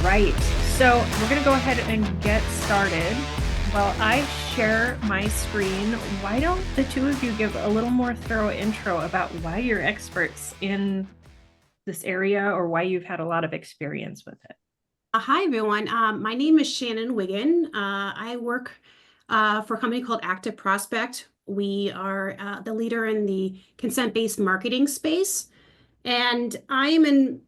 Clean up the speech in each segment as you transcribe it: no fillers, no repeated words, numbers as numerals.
right. So we're going to go ahead and get started. While I share my screen, why don't the two of you give a little more thorough intro about why you're experts in this area or why you've had a lot of experience with it? Hi, everyone. My name is Shannon Wiggen. I work for a company called Active Prospect. We are the leader in the consent-based marketing space. And I am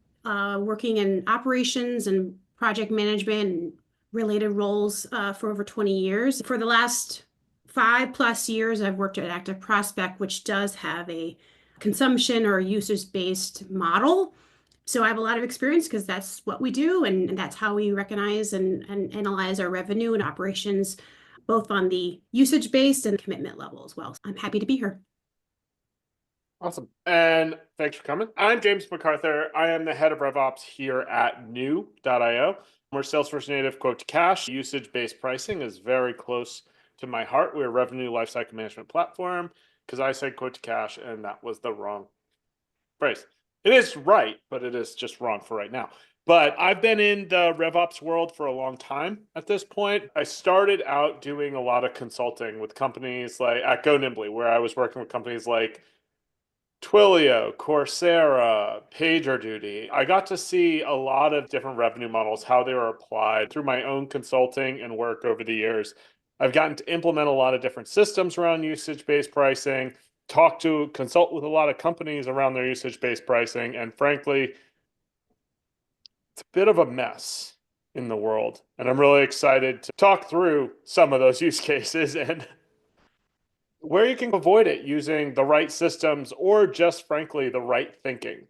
working in operations and project management and related roles for over 20 years. For the last 5+ years, I've worked at Active Prospect, which does have a consumption or usage-based model. So I have a lot of experience because that's what we do, and that's how we recognize and analyze our revenue and operations, both on the usage-based and commitment level as well. I'm happy to be here. Awesome. And thanks for coming. I'm James McArthur. I am the head of RevOps here at new.io. We're Salesforce native quote to cash. Usage-based pricing is very close to my heart. We're a revenue lifecycle management platform because I said quote to cash and that was the wrong phrase. It is right, but it is just wrong for right now. But I've been in the RevOps world for a long time at this point. I started out doing a lot of consulting with companies like at GoNimbly, where I was working with companies like Twilio, Coursera, PagerDuty. I got to see a lot of different revenue models, how they were applied through my own consulting and work over the years. I've gotten to implement a lot of different systems around usage-based pricing, consult with a lot of companies around their usage-based pricing, and frankly, it's a bit of a mess in the world. And I'm really excited to talk through some of those use cases and where you can avoid it using the right systems or just frankly the right thinking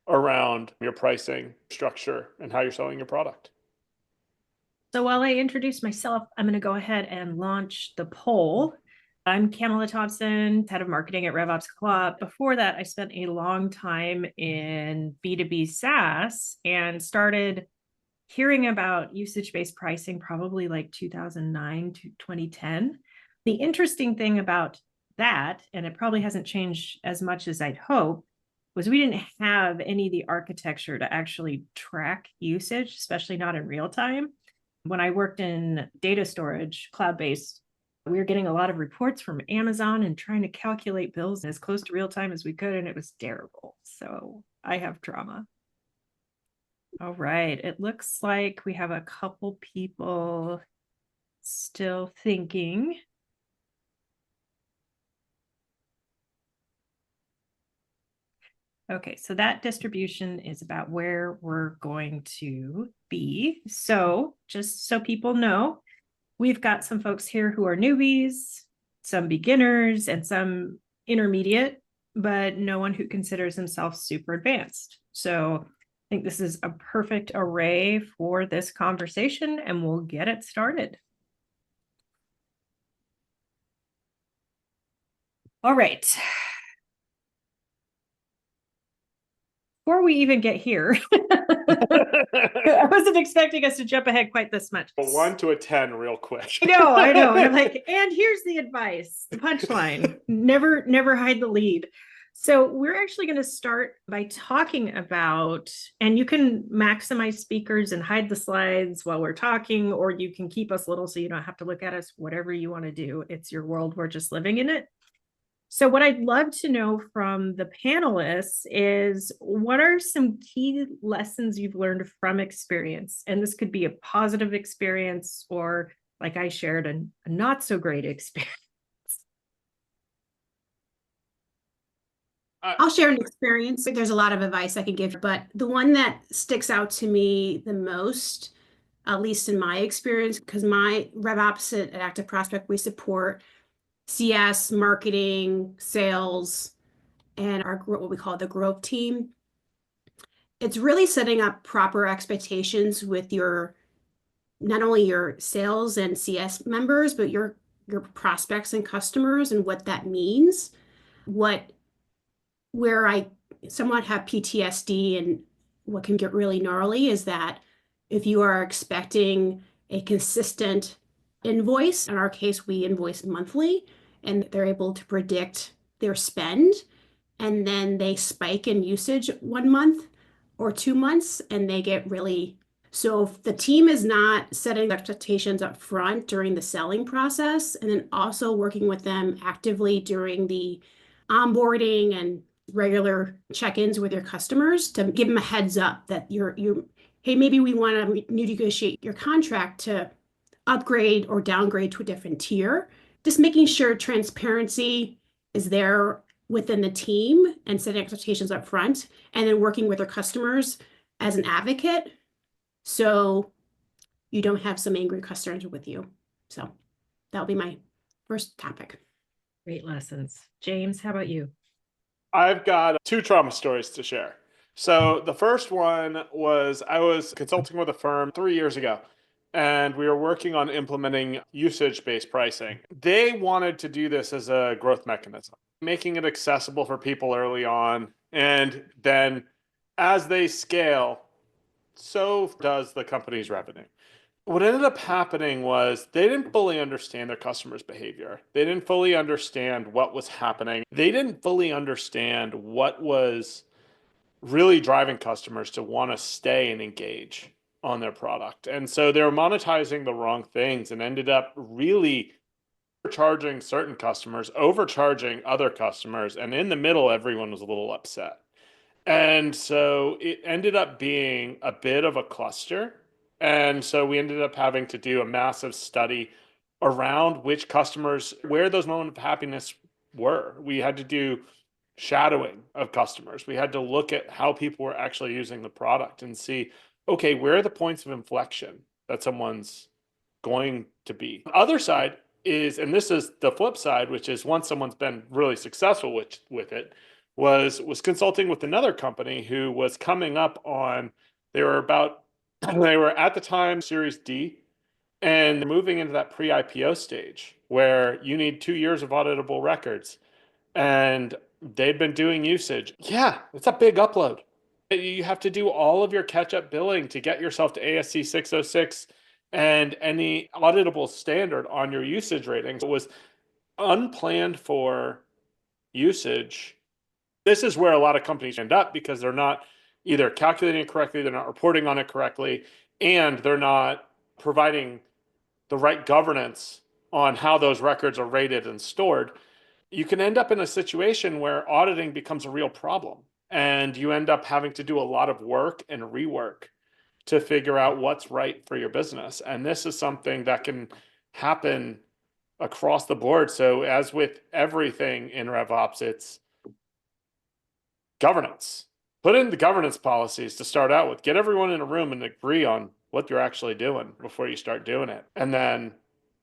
around your pricing structure and how you're selling your product. So while I introduce myself, I'm going to go ahead and launch the poll. I'm Camela Thompson, head of marketing at RevOps Co-op. Before that, I spent a long time in B2B SaaS and started hearing about usage-based pricing probably like 2009 to 2010. The interesting thing about that, and it probably hasn't changed as much as I'd hope, was we didn't have any of the architecture to actually track usage, especially not in real time. When I worked in data storage, cloud-based, we were getting a lot of reports from Amazon and trying to calculate bills as close to real time as we could, and it was terrible. So I have drama. All right, it looks like we have a couple people still thinking. Okay, so that distribution is about where we're going to be. So just so people know, we've got some folks here who are newbies, some beginners, and some intermediate, but no one who considers themselves super advanced. So I think this is a perfect array for this conversation, and we'll get it started. All right. Before we even get here, I wasn't expecting us to jump ahead quite this much. A 1 to a 10 real quick. I know. And I'm like, and here's the advice, the punchline, never hide the lead. So we're actually going to start by talking about, and you can maximize speakers and hide the slides while we're talking, or you can keep us little so you don't have to look at us, whatever you want to do. It's your world. We're just living in it. So what I'd love to know from the panelists is what are some key lessons you've learned from experience? And this could be a positive experience or, like I shared, a not so great experience. I'll share an experience. There's a lot of advice I can give, but the one that sticks out to me the most, at least in my experience, because my RevOps at Active Prospect, we support CS, marketing, sales, and what we call the growth team. It's really setting up proper expectations with not only your sales and CS members, but your prospects and customers and what that means. Where I somewhat have PTSD and what can get really gnarly is that if you are expecting a consistent invoice, in our case, we invoice monthly, and they're able to predict their spend, and then they spike in usage 1 month or 2 months, and they get really So if the team is not setting expectations up front during the selling process, and then also working with them actively during the onboarding and regular check-ins with your customers to give them a heads up that hey, maybe we want to negotiate your contract to upgrade or downgrade to a different tier. Just making sure transparency is there within the team and setting expectations up front, and then working with their customers as an advocate so you don't have some angry customers with you. So that'll be my first topic. Great lessons. James, how about you? I've got two trauma stories to share. So the first one was I was consulting with a firm 3 years ago, and we were working on implementing usage-based pricing. They wanted to do this as a growth mechanism, making it accessible for people early on. And then as they scale, so does the company's revenue. What ended up happening was they didn't fully understand their customers' behavior. They didn't fully understand what was happening. They didn't fully understand what was really driving customers to want to stay and engage on their product. And so they were monetizing the wrong things and ended up really charging certain customers, overcharging other customers. And in the middle, everyone was a little upset. And so it ended up being a bit of a cluster. And so we ended up having to do a massive study around which customers, where those moments of happiness were. We had to do shadowing of customers. We had to look at how people were actually using the product and see, okay, where are the points of inflection that someone's going to be? The other side is, and this is the flip side, which is once someone's been really successful with it, was consulting with another company who was coming up on, they were at the time Series D, and they're moving into that pre-IPO stage where you need 2 years of auditable records. And they'd been doing usage. Yeah, it's a big upload. You have to do all of your catch-up billing to get yourself to ASC 606 and any auditable standard on your usage ratings. It was unplanned for usage. This is where a lot of companies end up because they're not either calculating it correctly, they're not reporting on it correctly, and they're not providing the right governance on how those records are rated and stored. You can end up in a situation where auditing becomes a real problem, and you end up having to do a lot of work and rework to figure out what's right for your business. And this is something that can happen across the board. So as with everything in RevOps, it's governance. Put in the governance policies to start out with. Get everyone in a room and agree on what you're actually doing before you start doing it. And then,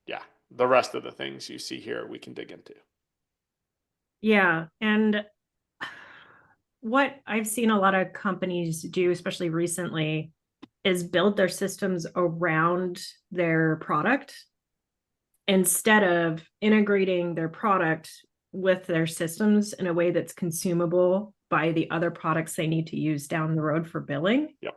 yeah, the rest of the things you see here, we can dig into. Yeah. And what I've seen a lot of companies do, especially recently, is build their systems around their product instead of integrating their product with their systems in a way that's consumable by the other products they need to use down the road for billing. Yep.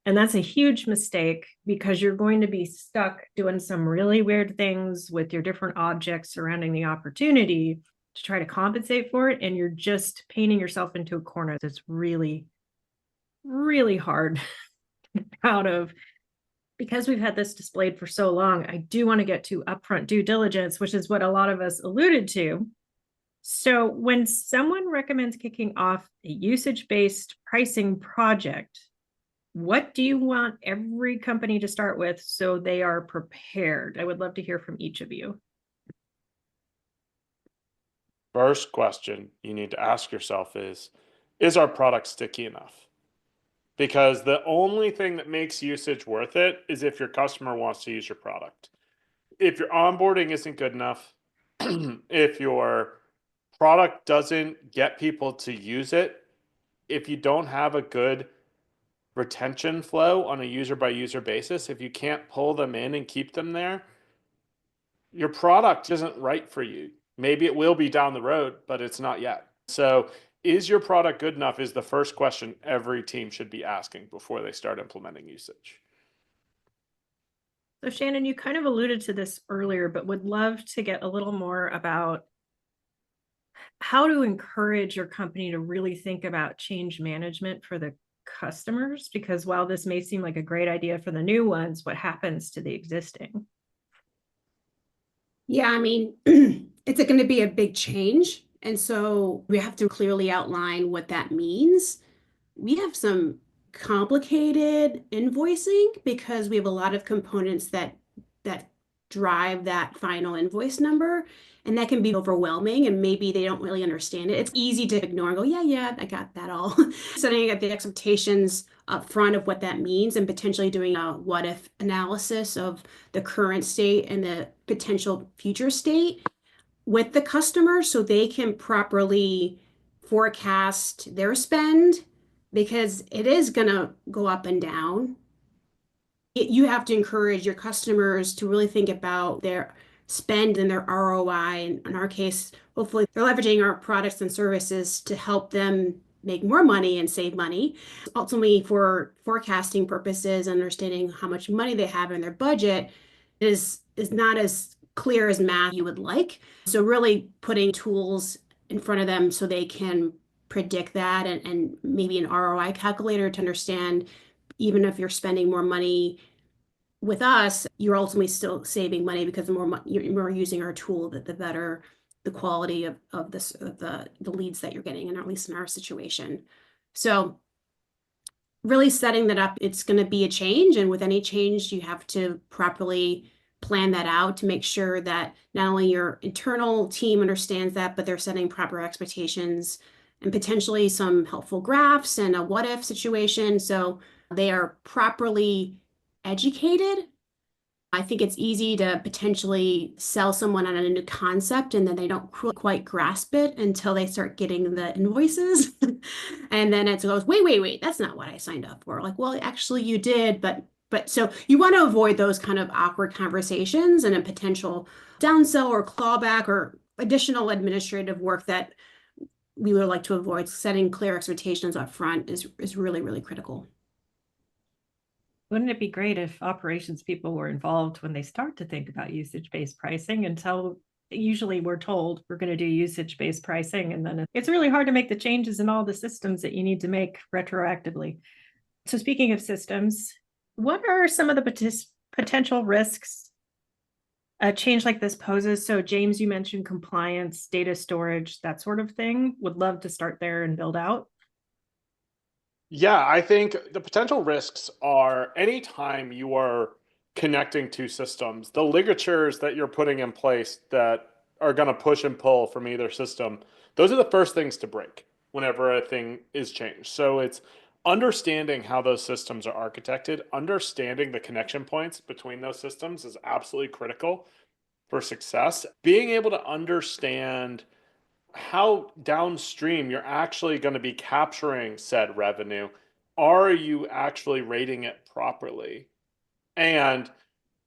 And that's a huge mistake because you're going to be stuck doing some really weird things with your different objects surrounding the opportunity to try to compensate for it. And you're just painting yourself into a corner that's really, really hard out of. Because we've had this displayed for so long, I do want to get to upfront due diligence, which is what a lot of us alluded to. So when someone recommends kicking off a usage-based pricing project, what do you want every company to start with so they are prepared? I would love to hear from each of you. First question you need to ask yourself is our product sticky enough? Because the only thing that makes usage worth it is if your customer wants to use your product. If your onboarding isn't good enough, if your product doesn't get people to use it, if you don't have a good retention flow on a user by user basis, if you can't pull them in and keep them there, your product isn't right for you. Maybe it will be down the road, but it's not yet. So is your product good enough is the first question every team should be asking before they start implementing usage. So Shannon, you kind of alluded to this earlier, but would love to get a little more about how to encourage your company to really think about change management for the customers? Because while this may seem like a great idea for the new ones, what happens to the existing? Yeah, I mean, it's going to be a big change. And so we have to clearly outline what that means. We have some complicated invoicing because we have a lot of components that drive that final invoice number, and that can be overwhelming, and maybe they don't really understand it. It's easy to ignore and go, yeah, I got that all. Setting up the expectations up front of what that means and potentially doing a what if analysis of the current state and the potential future state with the customer so they can properly forecast their spend, because it is going to go up and down. You have to encourage your customers to really think about their spend and their ROI. And in our case, hopefully they're leveraging our products and services to help them make more money and save money. Ultimately, for forecasting purposes, understanding how much money they have in their budget is not as clear as math you would like. So really putting tools in front of them so they can predict that, and maybe an ROI calculator to understand, even if you're spending more money with us, you're ultimately still saving money, because the more you're using our tool, the better the quality of the leads that you're getting, and at least in our situation. So really setting that up, it's going to be a change, and with any change, you have to properly plan that out to make sure that not only your internal team understands that, but they're setting proper expectations and potentially some helpful graphs and a what if situation, so they are properly educated. I think it's easy to potentially sell someone on a new concept and then they don't quite grasp it until they start getting the invoices. And then it goes, wait, that's not what I signed up for. Like, well, actually you did, but so you want to avoid those kind of awkward conversations and a potential downsell or clawback or additional administrative work that we would like to avoid. Setting clear expectations up front is really, really critical. Wouldn't it be great if operations people were involved when they start to think about usage-based pricing? Until usually we're told we're going to do usage-based pricing, and then it's really hard to make the changes in all the systems that you need to make retroactively. So speaking of systems, what are some of the potential risks a change like this poses? So James, you mentioned compliance, data storage, that sort of thing. Would love to start there and build out. Yeah, I think the potential risks are anytime you are connecting two systems, the ligatures that you're putting in place that are going to push and pull from either system, those are the first things to break whenever a thing is changed. So it's understanding how those systems are architected, understanding the connection points between those systems is absolutely critical for success. Being able to understand how downstream you're actually going to be capturing said revenue. Are you actually rating it properly? And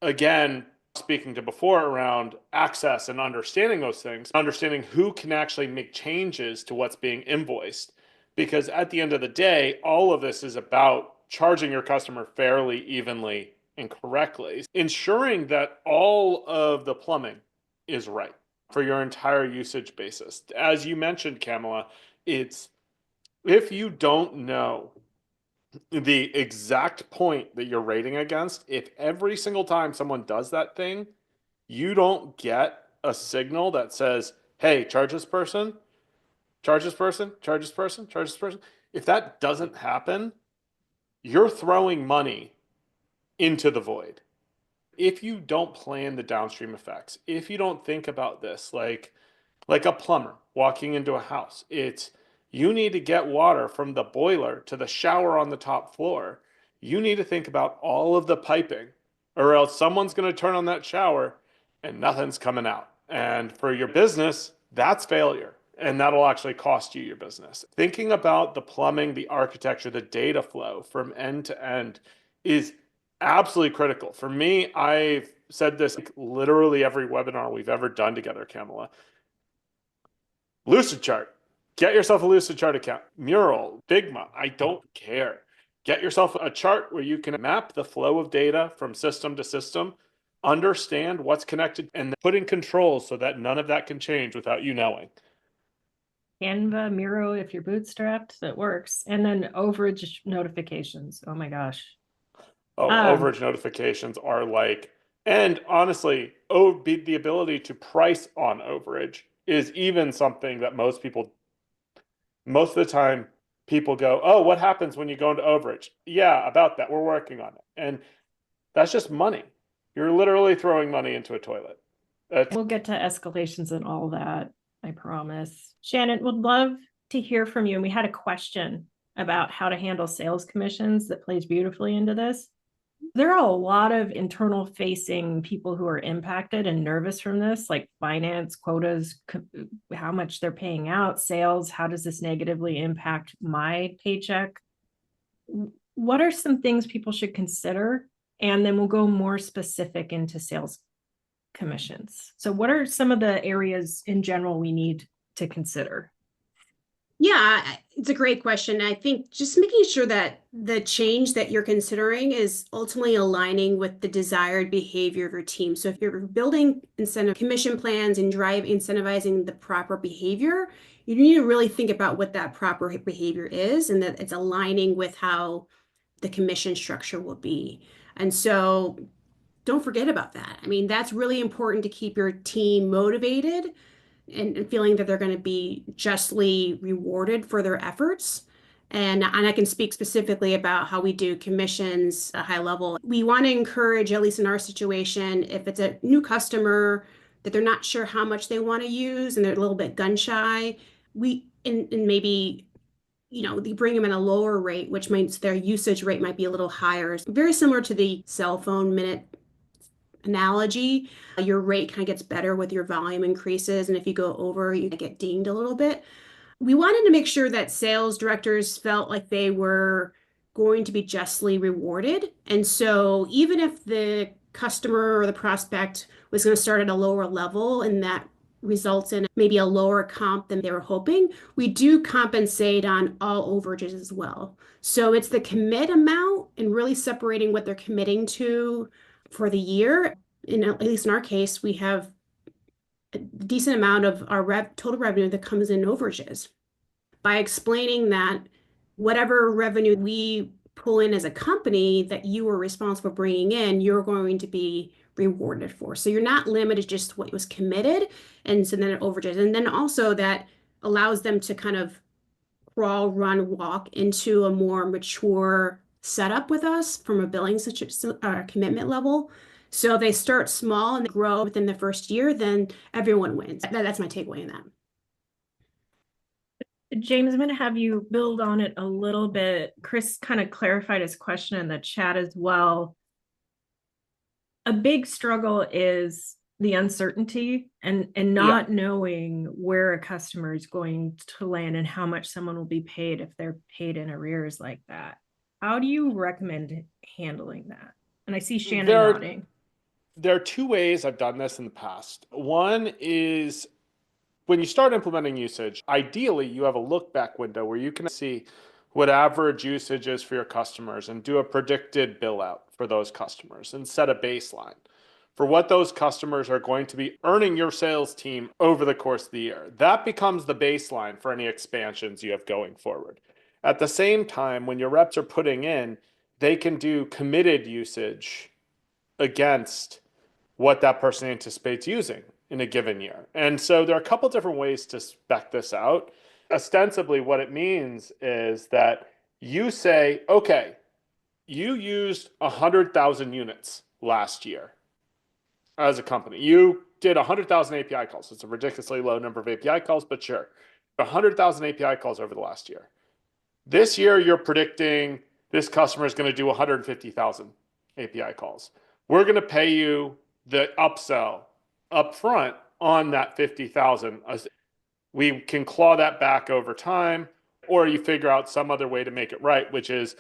again, speaking to before around access and understanding those things, understanding who can actually make changes to what's being invoiced. Because at the end of the day, all of this is about charging your customer fairly, evenly, and correctly, ensuring that all of the plumbing is right for your entire usage basis. As you mentioned, Camela, it's if you don't know the exact point that you're rating against, if every single time someone does that thing, you don't get a signal that says, hey, charge this person, charge this person, charge this person, charge this person. If that doesn't happen, you're throwing money into the void. If you don't plan the downstream effects, if you don't think about this like a plumber walking into a house, it's you need to get water from the boiler to the shower on the top floor. You need to think about all of the piping, or else someone's going to turn on that shower and nothing's coming out. And for your business, that's failure. And that'll actually cost you your business. Thinking about the plumbing, the architecture, the data flow from end to end is absolutely critical. For me, I've said this like literally every webinar we've ever done together, Camela. Lucid chart. Get yourself a Lucid chart account. Mural, Figma, I don't care. Get yourself a chart where you can map the flow of data from system to system, understand what's connected, and put in controls so that none of that can change without you knowing. Canva, Miro, if you're bootstrapped, that works. And then overage notifications. Oh my gosh. Oh, overage notifications are like, and honestly, the ability to price on overage is even something that most of the time, people go, oh, what happens when you go into overage? Yeah, about that. We're working on it. And that's just money. You're literally throwing money into a toilet. We'll get to escalations and all that, I promise. Shannon, would love to hear from you. And we had a question about how to handle sales commissions that plays beautifully into this. There are a lot of internal facing people who are impacted and nervous from this, like finance, quotas, how much they're paying out, sales, how does this negatively impact my paycheck? What are some things people should consider? And then we'll go more specific into sales commissions. So what are some of the areas in general we need to consider? Yeah, it's a great question. I think just making sure that the change that you're considering is ultimately aligning with the desired behavior of your team. So if you're building incentive commission plans and incentivizing the proper behavior, you need to really think about what that proper behavior is and that it's aligning with how the commission structure will be. And so don't forget about that. I mean, that's really important to keep your team motivated and feeling that they're going to be justly rewarded for their efforts. And I can speak specifically about how we do commissions at a high level. We want to encourage, at least in our situation, if it's a new customer that they're not sure how much they want to use and they're a little bit gun shy, and maybe you bring them in a lower rate, which means their usage rate might be a little higher. Very similar to the cell phone minute analogy. Your rate kind of gets better with your volume increases. And if you go over, you get dinged a little bit. We wanted to make sure that sales directors felt like they were going to be justly rewarded. And so even if the customer or the prospect was going to start at a lower level and that results in maybe a lower comp than they were hoping, we do compensate on all overages as well. So it's the commit amount and really separating what they're committing to for the year. At least in our case, we have a decent amount of our total revenue that comes in overages. By explaining that whatever revenue we pull in as a company that you are responsible for bringing in, you're going to be rewarded for. So you're not limited just to what was committed, and so then it overages. And then also that allows them to kind of crawl, run, walk into a more mature setup with us from a billing commitment level. So they start small and they grow within the first year, then everyone wins. That's my takeaway in that. James, I'm going to have you build on it a little bit. Chris kind of clarified his question in the chat as well. A big struggle is the uncertainty and not knowing where a customer is going to land and how much someone will be paid if they're paid in arrears like that. How do you recommend handling that? And I see Shannon nodding. There are two ways I've done this in the past. One is when you start implementing usage, ideally you have a look back window where you can see what average usage is for your customers and do a predicted bill out for those customers and set a baseline for what those customers are going to be earning your sales team over the course of the year. That becomes the baseline for any expansions you have going forward. At the same time, when your reps are putting in, they can do committed usage against what that person anticipates using in a given year. And so there are a couple different ways to spec this out. Ostensibly, what it means is that you say, okay, you used 100,000 units last year as a company. You did 100,000 API calls. It's a ridiculously low number of API calls, but sure, 100,000 API calls over the last year. This year, you're predicting this customer is going to do 150,000 API calls. We're going to pay you the upsell upfront on that 50,000. We can claw that back over time, or you figure out some other way to make it right, which is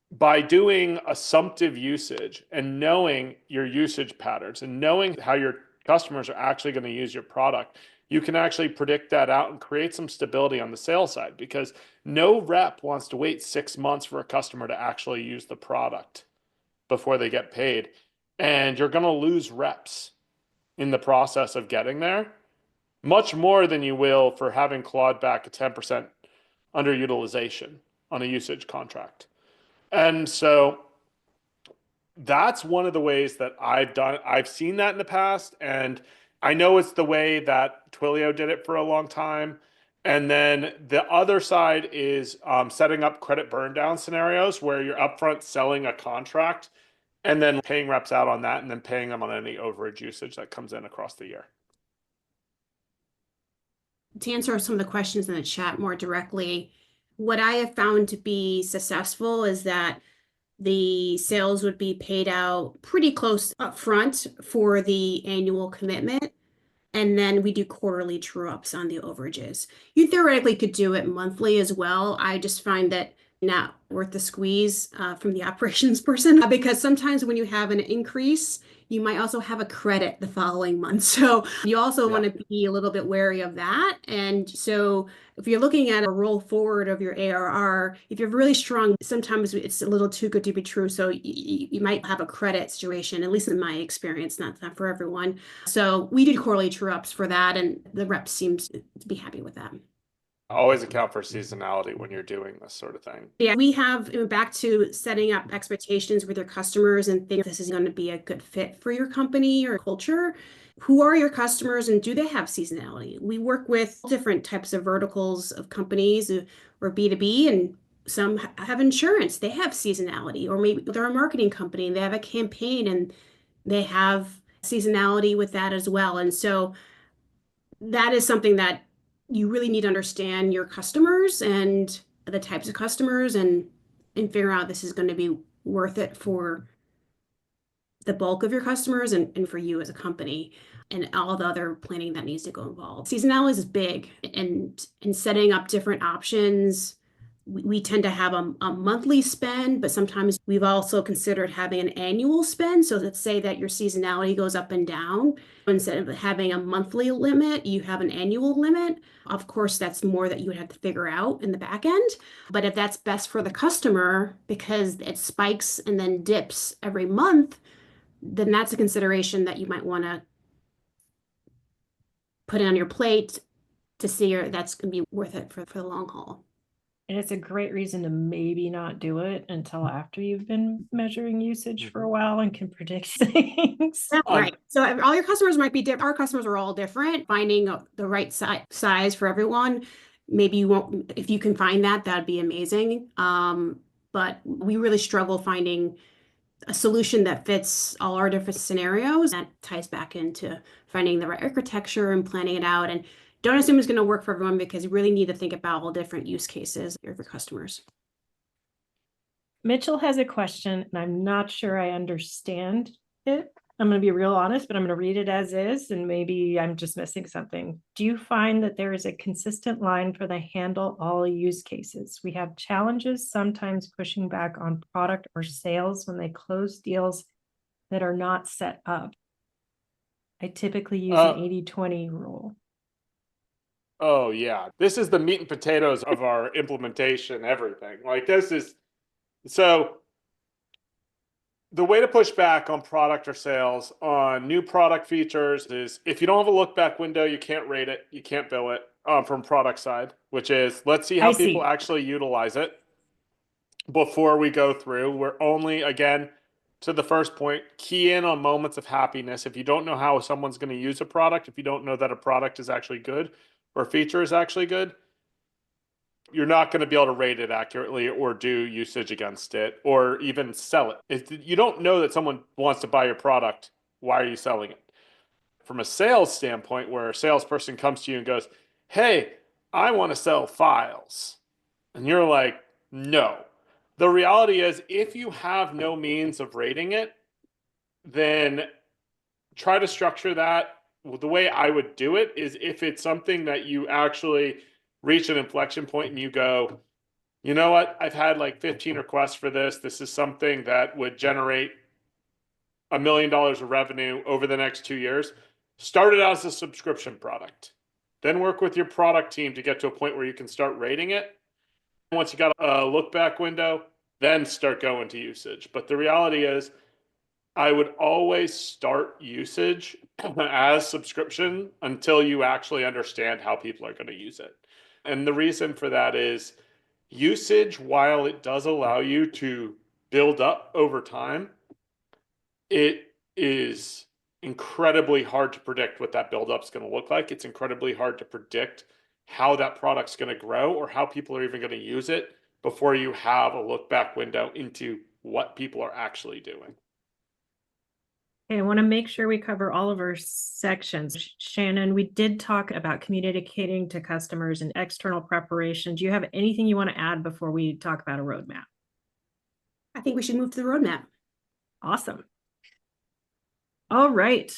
by doing assumptive usage and knowing your usage patterns and knowing how your customers are actually going to use your product, you can actually predict that out and create some stability on the sales side, because no rep wants to wait 6 months for a customer to actually use the product before they get paid. And you're going to lose reps in the process of getting there. much more than you will for having clawed back a 10% underutilization on a usage contract. And so that's one of the ways that I've seen that in the past. And I know it's the way that Twilio did it for a long time. And then the other side is setting up credit burn down scenarios where you're upfront selling a contract and then paying reps out on that and then paying them on any overage usage that comes in across the year. To answer some of the questions in the chat more directly, what I have found to be successful is that the sales would be paid out pretty close upfront for the annual commitment. And then we do quarterly true ups on the overages. You theoretically could do it monthly as well. I just find that not worth the squeeze from the operations person because sometimes when you have an increase, you might also have a credit the following month. So you also want to be a little bit wary of that. And so if you're looking at a roll forward of your ARR, if you're really strong, sometimes it's a little too good to be true. So you might have a credit situation, at least in my experience, not for everyone. So we did quarterly true ups for that, and the rep seems to be happy with that. Always account for seasonality when you're doing this sort of thing. Yeah, we have back to setting up expectations with your customers and think this is going to be a good fit for your company or culture. Who are your customers and do they have seasonality? We work with different types of verticals of companies or B2B, and some have insurance, they have seasonality, or maybe they're a marketing company and they have a campaign and they have seasonality with that as well. And so that is something that you really need to understand your customers and the types of customers and figure out this is going to be worth it for the bulk of your customers and for you as a company and all the other planning that needs to go involved. Seasonality is big, and in setting up different options, we tend to have a monthly spend, but sometimes we've also considered having an annual spend. So let's say that your seasonality goes up and down. Instead of having a monthly limit, you have an annual limit. Of course, that's more that you would have to figure out in the back end. But if that's best for the customer because it spikes and then dips every month, then that's a consideration that you might want to put on your plate to see if that's going to be worth it for the long haul. And it's a great reason to maybe not do it until after you've been measuring usage for a while and can predict things. Right. So all your customers might be different. Our customers are all different. Finding the right size for everyone. Maybe you won't, if you can find that, that'd be amazing. But we really struggle finding a solution that fits all our different scenarios. That ties back into finding the right architecture and planning it out. And don't assume it's going to work for everyone because you really need to think about all different use cases of your customers. Mitchell has a question, and I'm not sure I understand it. I'm going to be real honest, but I'm going to read it as is, and maybe I'm just missing something. Do you find that there is a consistent line for the handle all use cases? We have challenges sometimes pushing back on product or sales when they close deals that are not set up. I typically use an 80-20 rule. Oh, yeah. This is the meat and potatoes of our implementation, everything. Like this is, so the way to push back on product or sales on new product features is if you don't have a look back window, you can't rate it, you can't bill it from product side, which is let's see how people actually utilize it before we go through. We're only, again, to the first point, key in on moments of happiness. If you don't know how someone's going to use a product, if you don't know that a product is actually good or a feature is actually good, you're not going to be able to rate it accurately or do usage against it or even sell it. If you don't know that someone wants to buy your product, why are you selling it? From a sales standpoint, where a salesperson comes to you and goes, hey, I want to sell files. And you're like, no. The reality is, if you have no means of rating it, then try to structure that. The way I would do it is if it's something that you actually reach an inflection point and you go, you know what, I've had like 15 requests for this. This is something that would generate $1 million of revenue over the next 2 years. Start it out as a subscription product. Then work with your product team to get to a point where you can start rating it. Once you got a look back window, then start going to usage. But the reality is, I would always start usage as subscription until you actually understand how people are going to use it. And the reason for that is usage, while it does allow you to build up over time, it is incredibly hard to predict what that build up is going to look like. It's incredibly hard to predict how that product's going to grow or how people are even going to use it before you have a look back window into what people are actually doing. Okay, I want to make sure we cover all of our sections. Shannon, we did talk about communicating to customers and external preparation. Do you have anything you want to add before we talk about a roadmap? I think we should move to the roadmap. Awesome. All right.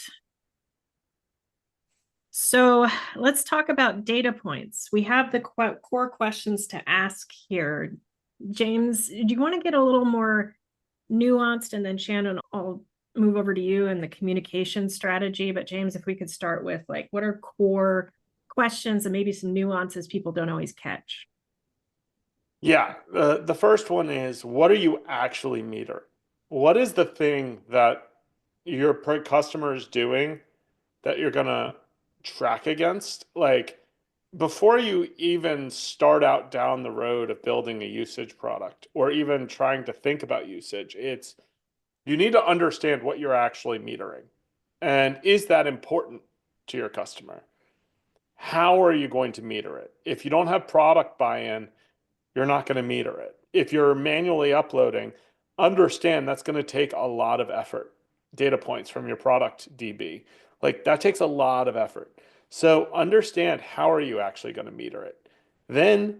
So let's talk about data points. We have the core questions to ask here. James, do you want to get a little more nuanced? And then Shannon, I'll move over to you and the communication strategy. But James, if we could start with like, what are core questions and maybe some nuances people don't always catch? Yeah, the first one is, what are you actually metering? What is the thing that your customer is doing that you're gonna track against? Like, before you even start out down the road of building a usage product or even trying to think about usage, you need to understand what you're actually metering. And is that important to your customer? How are you going to meter it? If you don't have product buy-in, you're not going to meter it. If you're manually uploading, understand that's going to take a lot of effort. Data points from your product DB. Like, that takes a lot of effort. So understand, how are you actually going to meter it? Then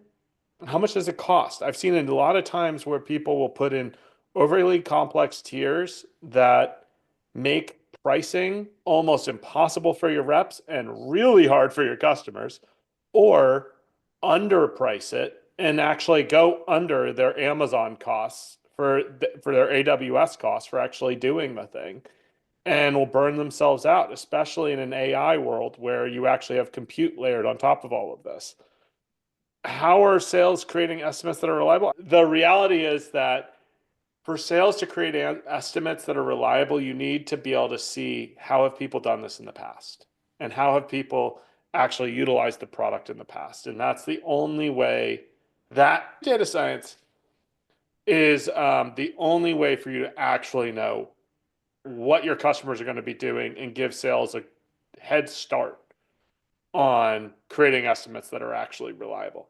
how much does it cost? I've seen it a lot of times where people will put in overly complex tiers that make pricing almost impossible for your reps and really hard for your customers, or underprice it and actually go under their Amazon costs for their AWS costs for actually doing the thing, and will burn themselves out, especially in an AI world where you actually have compute layered on top of all of this. How are sales creating estimates that are reliable? The reality is that for sales to create estimates that are reliable, you need to be able to see, how have people done this in the past? And how have people actually utilized the product in the past? And that's the only way that data science is the only way for you to actually know what your customers are going to be doing and give sales a head start on creating estimates that are actually reliable.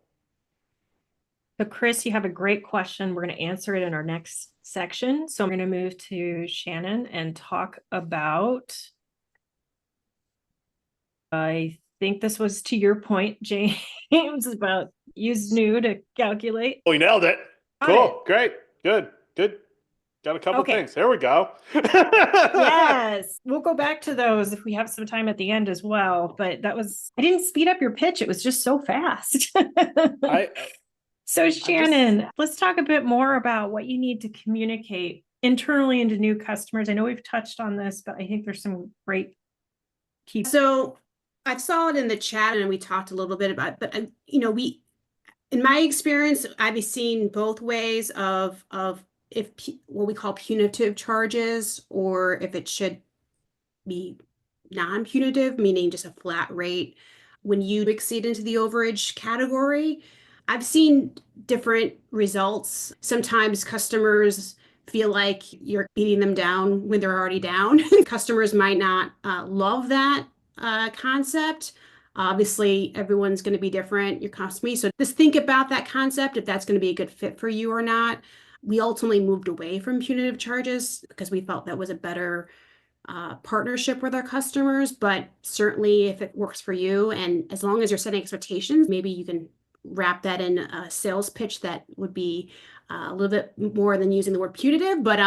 So Chris, you have a great question. We're going to answer it in our next section. So I'm going to move to Shannon and talk about, I think this was to your point, James, about use new to calculate. We nailed it. Cool. Great. Good. Got a couple things. There we go. Yes, we'll go back to those if we have some time at the end as well. But I didn't speed up your pitch. It was just so fast. So Shannon, let's talk a bit more about what you need to communicate internally into new customers. I know we've touched on this, but I think there's some great key. So I saw it in the chat and we talked a little bit about it, but in my experience, I've seen both ways of if what we call punitive charges, or if it should be non-punitive, meaning just a flat rate when you exceed into the overage category. I've seen different results. Sometimes customers feel like you're beating them down when they're already down. Customers might not love that concept. Obviously, everyone's going to be different, your customer. So just think about that concept, if that's going to be a good fit for you or not. We ultimately moved away from punitive charges because we felt that was a better partnership with our customers. But certainly if it works for you, and as long as you're setting expectations, maybe you can wrap that in a sales pitch that would be a little bit more than using the word punitive, but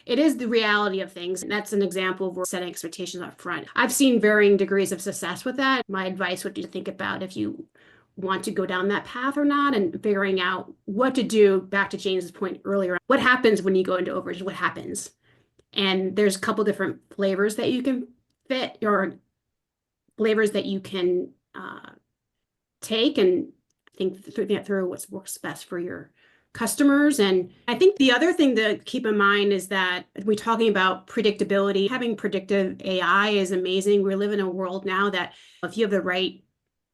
it is the reality of things. And that's an example of setting expectations up front. I've seen varying degrees of success with that. My advice would be to think about if you want to go down that path or not, and figuring out what to do. Back to James's point earlier, what happens when you go into overage? What happens? And there's a couple different flavors that you can fit, or flavors that you can take and think through what works best for your customers. And I think the other thing to keep in mind is that we're talking about predictability. Having predictive AI is amazing. We live in a world now that if you have the right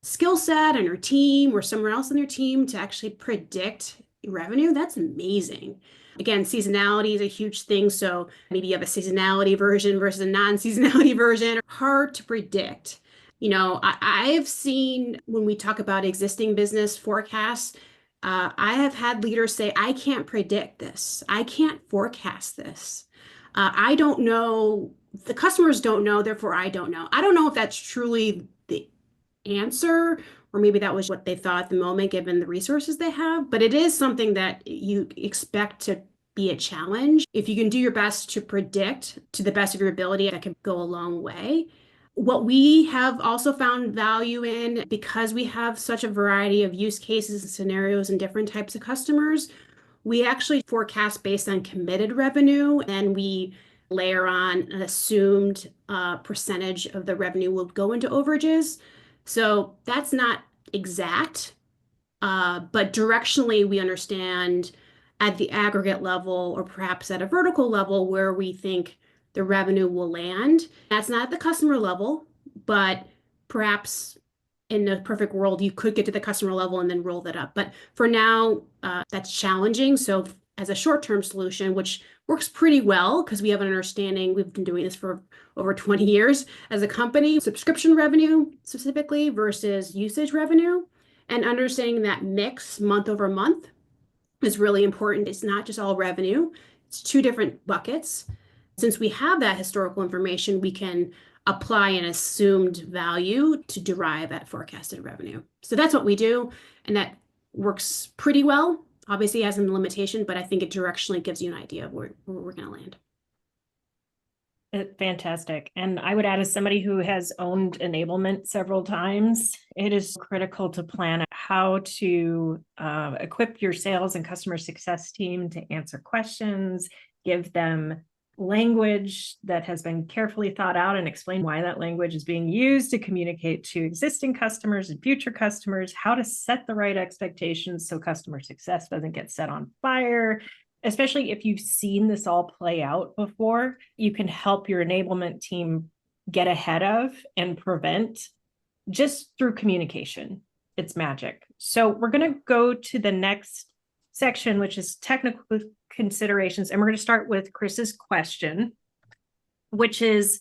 skill set on your team or somewhere else on your team to actually predict revenue, that's amazing. Again, seasonality is a huge thing. So maybe you have a seasonality version versus a non-seasonality version. Hard to predict. I've seen when we talk about existing business forecasts, I have had leaders say, I can't predict this. I can't forecast this. I don't know. The customers don't know, therefore I don't know. I don't know if that's truly the answer, or maybe that was what they thought at the moment, given the resources they have. But it is something that you expect to be a challenge. If you can do your best to predict to the best of your ability, that can go a long way. What we have also found value in, because we have such a variety of use cases and scenarios and different types of customers, we actually forecast based on committed revenue, and we layer on an assumed percentage of the revenue will go into overages. So that's not exact, but directionally we understand at the aggregate level or perhaps at a vertical level where we think the revenue will land. That's not at the customer level, but perhaps in a perfect world, you could get to the customer level and then roll that up. But for now, that's challenging. So as a short-term solution, which works pretty well because we have an understanding, we've been doing this for over 20 years as a company, subscription revenue specifically versus usage revenue, and understanding that mix month over month is really important. It's not just all revenue, it's two different buckets. Since we have that historical information, we can apply an assumed value to derive that forecasted revenue. So that's what we do, and that works pretty well. Obviously, it has some limitation, but I think it directionally gives you an idea of where we're going to land. Fantastic. And I would add, as somebody who has owned enablement several times, it is critical to plan how to equip your sales and customer success team to answer questions, give them language that has been carefully thought out, and explain why that language is being used to communicate to existing customers and future customers, how to set the right expectations so customer success doesn't get set on fire. Especially if you've seen this all play out before, you can help your enablement team get ahead of and prevent just through communication. It's magic. So we're going to go to the next section, which is technical considerations. And we're going to start with Chris's question, which is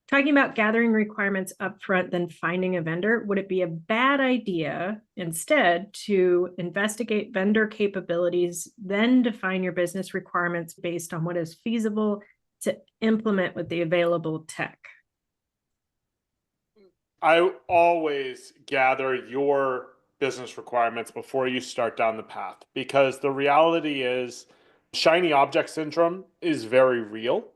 talking about gathering requirements upfront, then finding a vendor. Would it be a bad idea instead to investigate vendor capabilities, then define your business requirements based on what is feasible to implement with the available tech? I always gather your business requirements before you start down the path, because the reality is shiny object syndrome is very real.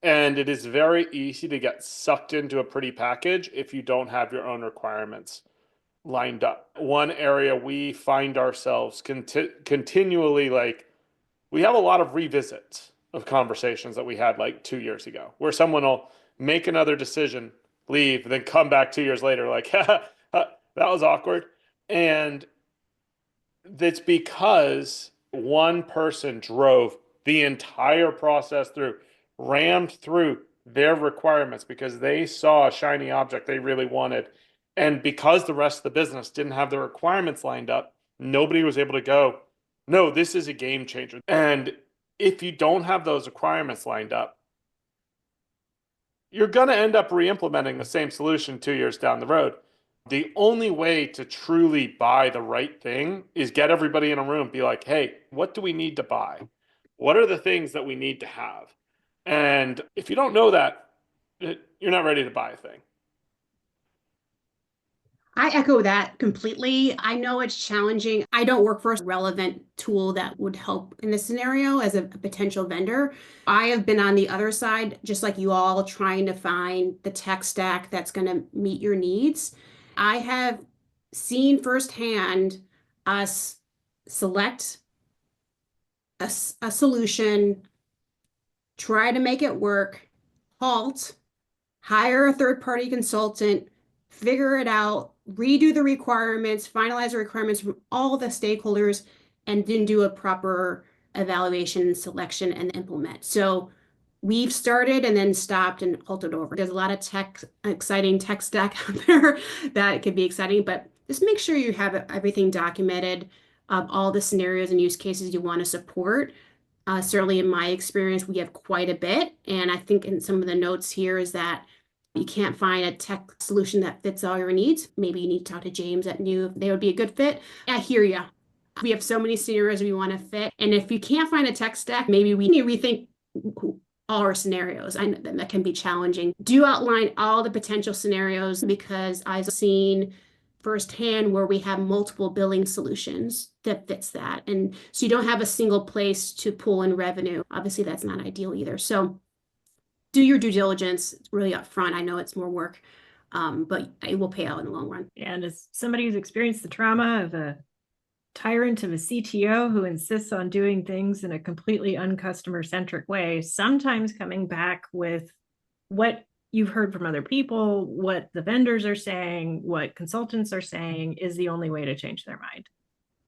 And it is very easy to get sucked into a pretty package if you don't have your own requirements lined up. One area we find ourselves continually, like, we have a lot of revisits of conversations that we had like 2 years ago, where someone will make another decision, leave, and then come back 2 years later like, that was awkward. And that's because one person drove the entire process through, rammed through their requirements because they saw a shiny object they really wanted. And because the rest of the business didn't have the requirements lined up, nobody was able to go, no, this is a game changer. And if you don't have those requirements lined up, you're going to end up re-implementing the same solution 2 years down the road. The only way to truly buy the right thing is get everybody in a room, be like, hey, what do we need to buy? What are the things that we need to have? And if you don't know that, you're not ready to buy a thing. I echo that completely. I know it's challenging. I don't work for a relevant tool that would help in this scenario as a potential vendor. I have been on the other side, just like you all, trying to find the tech stack that's going to meet your needs. I have seen firsthand us select a solution, try to make it work, halt, hire a third-party consultant, figure it out, redo the requirements, finalize the requirements from all the stakeholders, and didn't do a proper evaluation, selection, and implement. So we've started and then stopped and halted over. There's a lot of exciting tech stack out there that could be exciting, but just make sure you have everything documented of all the scenarios and use cases you want to support. Certainly in my experience, we have quite a bit. And I think in some of the notes here is that you can't find a tech solution that fits all your needs. Maybe you need to talk to James at New. They would be a good fit. I hear you. We have so many scenarios we want to fit. And if you can't find a tech stack, maybe we need to rethink all our scenarios. I know that can be challenging. Do outline all the potential scenarios, because I've seen firsthand where we have multiple billing solutions that fits that. And so you don't have a single place to pull in revenue. Obviously, that's not ideal either. So do your due diligence really upfront. I know it's more work, but it will pay out in the long run. And as somebody who's experienced the trauma of a tyrant of a CTO who insists on doing things in a completely uncustomer centric way, sometimes coming back with what you've heard from other people, what the vendors are saying, what consultants are saying is the only way to change their mind.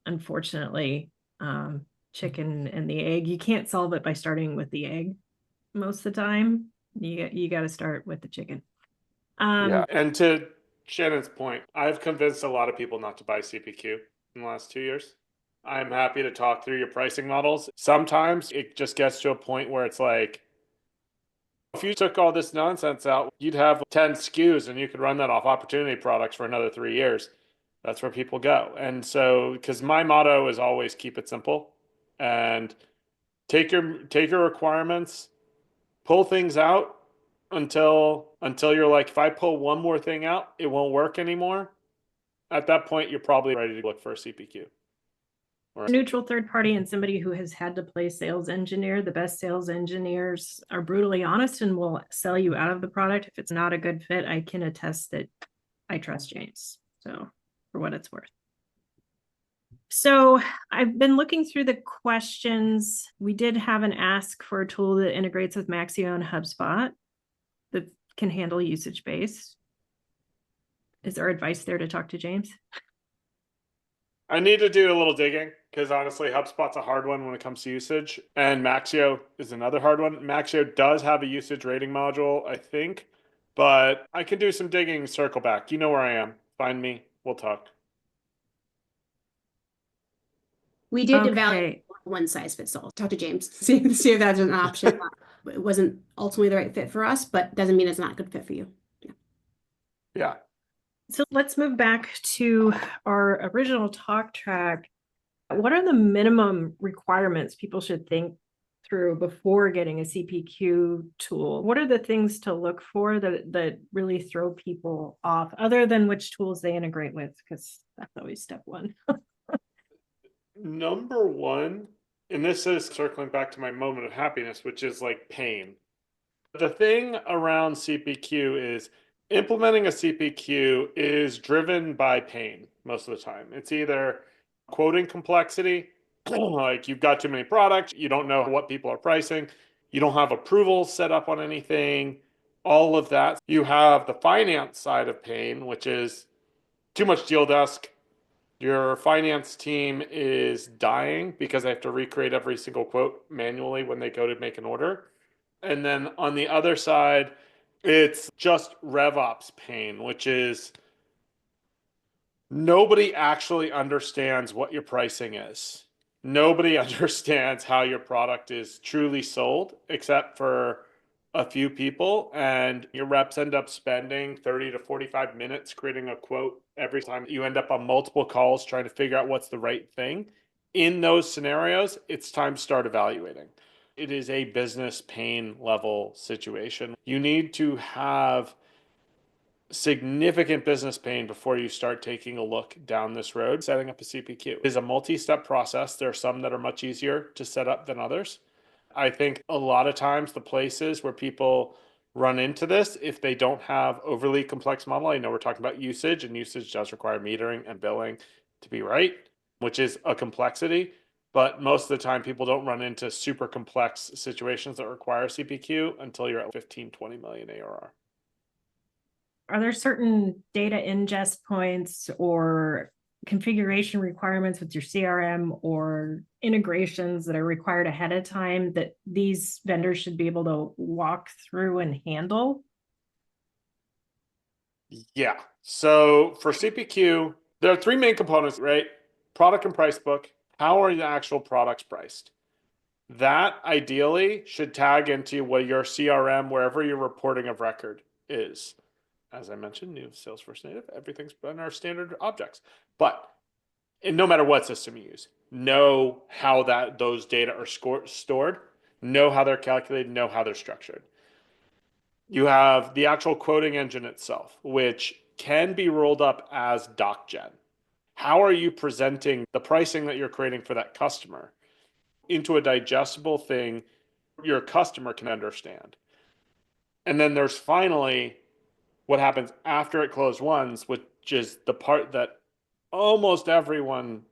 Unfortunately, chicken and the egg, you can't solve it by starting with the egg most of the time. You got to start with the chicken. Yeah, and to Shannon's point, I've convinced a lot of people not to buy CPQ in the last 2 years. I'm happy to talk through your pricing models. Sometimes it just gets to a point where it's like, if you took all this nonsense out, you'd have 10 SKUs and you could run that off opportunity products for another 3 years. That's where people go. And so, because my motto is always keep it simple and take your requirements, pull things out until you're like, if I pull one more thing out, it won't work anymore. At that point, you're probably ready to look for a CPQ. Neutral third party and somebody who has had to play sales engineer. The best sales engineers are brutally honest and will sell you out of the product. If it's not a good fit, I can attest that I trust James. So for what it's worth. So I've been looking through the questions. We did have an ask for a tool that integrates with Maxio and HubSpot that can handle usage based. Is there advice there to talk to James? I need to do a little digging because honestly, HubSpot's a hard one when it comes to usage, and Maxio is another hard one. Maxio does have a usage rating module, I think, but I can do some digging and circle back. You know where I am. Find me. We'll talk. We did evaluate one size fits all. Talk to James, see if that's an option. It wasn't ultimately the right fit for us, but doesn't mean it's not a good fit for you. Yeah. So let's move back to our original talk track. What are the minimum requirements people should think through before getting a CPQ tool? What are the things to look for that really throw people off, other than which tools they integrate with? Because that's always step one. Number one, and this is circling back to my moment of happiness, which is like pain. The thing around CPQ is implementing a CPQ is driven by pain most of the time. It's either quoting complexity, like you've got too many products, you don't know what people are pricing, you don't have approvals set up on anything, all of that. You have the finance side of pain, which is too much deal desk. Your finance team is dying because they have to recreate every single quote manually when they go to make an order. And then on the other side, it's just RevOps pain, which is nobody actually understands what your pricing is. Nobody understands how your product is truly sold, except for a few people, and your reps end up spending 30 to 45 minutes creating a quote every time. You end up on multiple calls trying to figure out what's the right thing. In those scenarios, it's time to start evaluating. It is a business pain level situation. You need to have significant business pain before you start taking a look down this road. Setting up a CPQ is a multi-step process. There are some that are much easier to set up than others. I think a lot of times the places where people run into this, if they don't have overly complex model, I know we're talking about usage, and usage does require metering and billing to be right, which is a complexity. But most of the time, people don't run into super complex situations that require CPQ until you're at 15, 20 million ARR. Are there certain data ingest points or configuration requirements with your CRM or integrations that are required ahead of time that these vendors should be able to walk through and handle? Yeah. So for CPQ, there are three main components, right? Product and price book. How are the actual products priced? That ideally should tag into what your CRM, wherever your reporting of record is. As I mentioned, new Salesforce native, everything's been our standard objects. But no matter what system you use, know how those data are stored, know how they're calculated, know how they're structured. You have the actual quoting engine itself, which can be rolled up as DocGen. How are you presenting the pricing that you're creating for that customer into a digestible thing your customer can understand? And then there's finally what happens after it closed ones, which is the part that almost everyone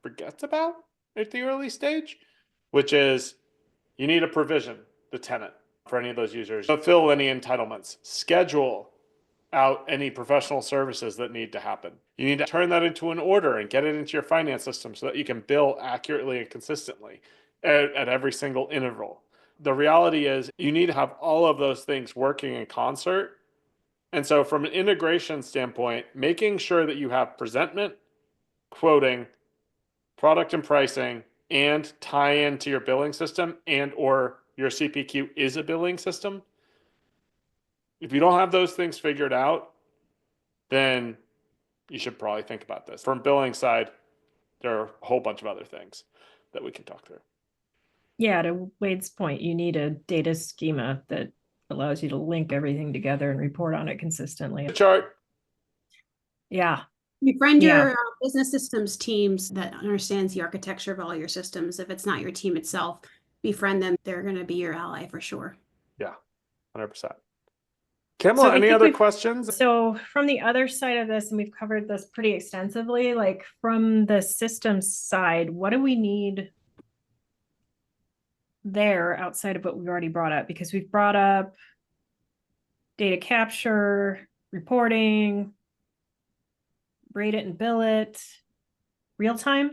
forgets about at the early stage, which is you need to provision the tenant for any of those users, fulfill any entitlements, schedule out any professional services that need to happen. You need to turn that into an order and get it into your finance system so that you can bill accurately and consistently at every single interval. The reality is you need to have all of those things working in concert. And so from an integration standpoint, making sure that you have presentment, quoting, product and pricing, and tie into your billing system and or your CPQ is a billing system. If you don't have those things figured out, then you should probably think about this. From billing side, there are a whole bunch of other things that we can talk through. Yeah, to Wade's point, you need a data schema that allows you to link everything together and report on it consistently. The chart. Yeah. Befriend your business systems teams that understands the architecture of all your systems. If it's not your team itself, befriend them. They're going to be your ally for sure. Yeah, 100%. Camela, any other questions? So from the other side of this, and we've covered this pretty extensively, like from the systems side, what do we need there outside of what we've already brought up? Because we've brought up data capture, reporting, rate it and bill it, real time.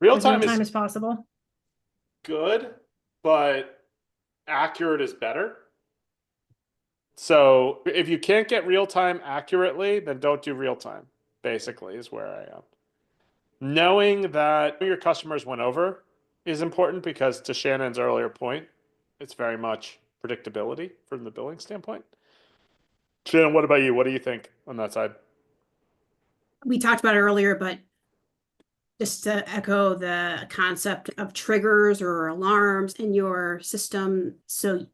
Real time is possible. Good, but accurate is better. So if you can't get real time accurately, then don't do real time, basically, is where I am. Knowing that your customers went over is important because, to Shannon's earlier point, it's very much predictability from the billing standpoint. Shannon, what about you? What do you think on that side? We talked about it earlier, but just to echo the concept of triggers or alarms in your system. So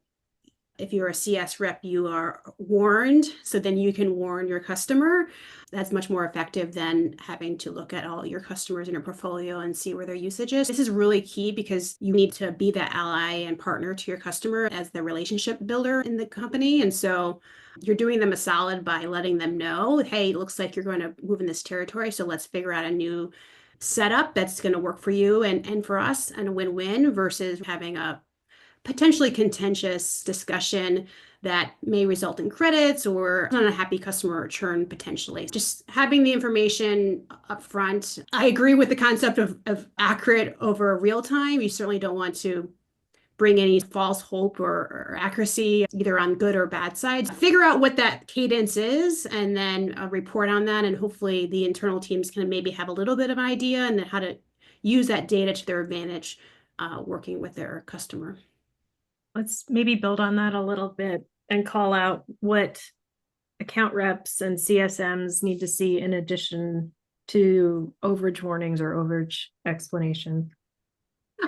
if you're a CS rep, you are warned, so then you can warn your customer. That's much more effective than having to look at all your customers in your portfolio and see where their usage is. This is really key because you need to be that ally and partner to your customer as the relationship builder in the company. And so you're doing them a solid by letting them know, hey, it looks like you're going to move in this territory, so let's figure out a new setup that's going to work for you and for us, and a win-win, versus having a potentially contentious discussion that may result in credits or an unhappy customer churn potentially. Just having the information up front. I agree with the concept of accurate over real time. You certainly don't want to bring any false hope or accuracy either on good or bad sides. Figure out what that cadence is and then report on that, and hopefully the internal teams can maybe have a little bit of an idea and how to use that data to their advantage working with their customer. Let's maybe build on that a little bit and call out what account reps and CSMs need to see in addition to overage warnings or overage explanation.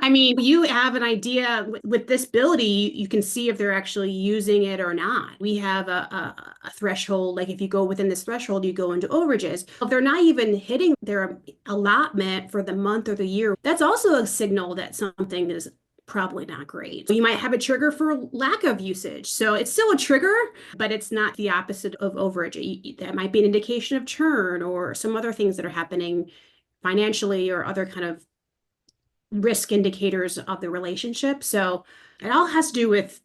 I mean, you have an idea with this ability, you can see if they're actually using it or not. We have a threshold, like if you go within this threshold, you go into overages. If they're not even hitting their allotment for the month or the year, that's also a signal that something is probably not great. You might have a trigger for lack of usage. So it's still a trigger, but it's not the opposite of overage. That might be an indication of churn or some other things that are happening financially or other kind of risk indicators of the relationship. So it all has to do with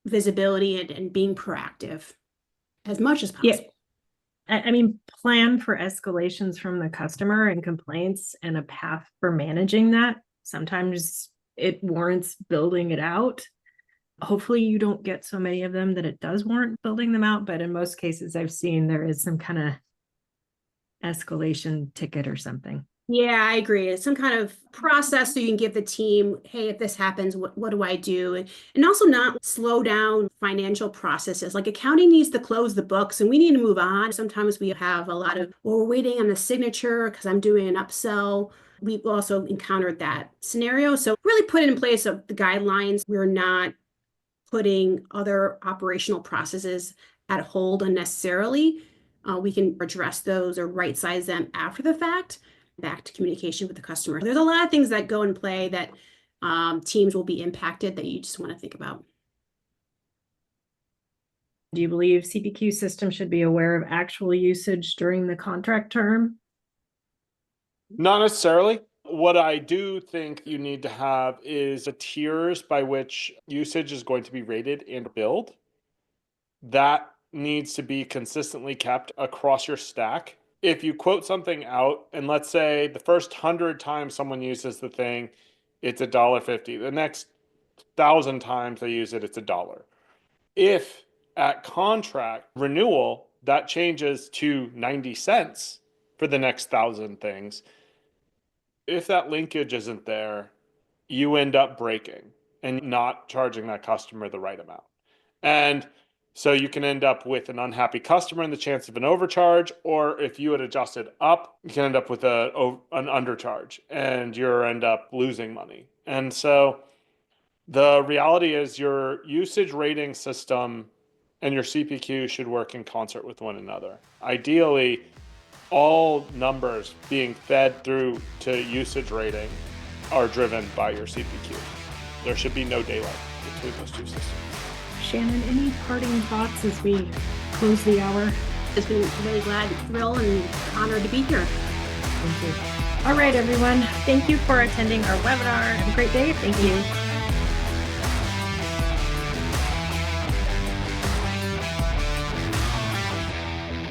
visibility and being proactive as much as possible. I mean, plan for escalations from the customer and complaints and a path for managing that. Sometimes it warrants building it out. Hopefully you don't get so many of them that it does warrant building them out, but in most cases I've seen there is some kind of escalation ticket or something. Yeah, I agree. It's some kind of process so you can give the team, hey, if this happens, what do I do? And also not slow down financial processes. Like accounting needs to close the books and we need to move on. Sometimes we have a lot of, well, we're waiting on the signature because I'm doing an upsell. We've also encountered that scenario. So really put in place of the guidelines. We're not putting other operational processes at hold unnecessarily. We can address those or right size them after the fact. Back to communication with the customer. There's a lot of things that go in play that teams will be impacted that you just want to think about. Do you believe CPQ system should be aware of actual usage during the contract term? Not necessarily. What I do think you need to have is the tiers by which usage is going to be rated and billed. That needs to be consistently kept across your stack. If you quote something out, and let's say the first 100 times someone uses the thing, it's $1.50. The next 1,000 times they use it, it's $1. If at contract renewal, that changes to 90 cents for the next 1,000 things, if that linkage isn't there, you end up breaking and not charging that customer the right amount. And so you can end up with an unhappy customer and the chance of an overcharge, or if you had adjusted up, you can end up with an undercharge and you end up losing money. And so the reality is your usage rating system and your CPQ should work in concert with one another. Ideally, all numbers being fed through to usage rating are driven by your CPQ. There should be no daylight between those two systems. Shannon, any parting thoughts as we close the hour? It's been really thrilled and honored to be here. Thank you. All right, everyone. Thank you for attending our webinar. Have a great day. Thank you.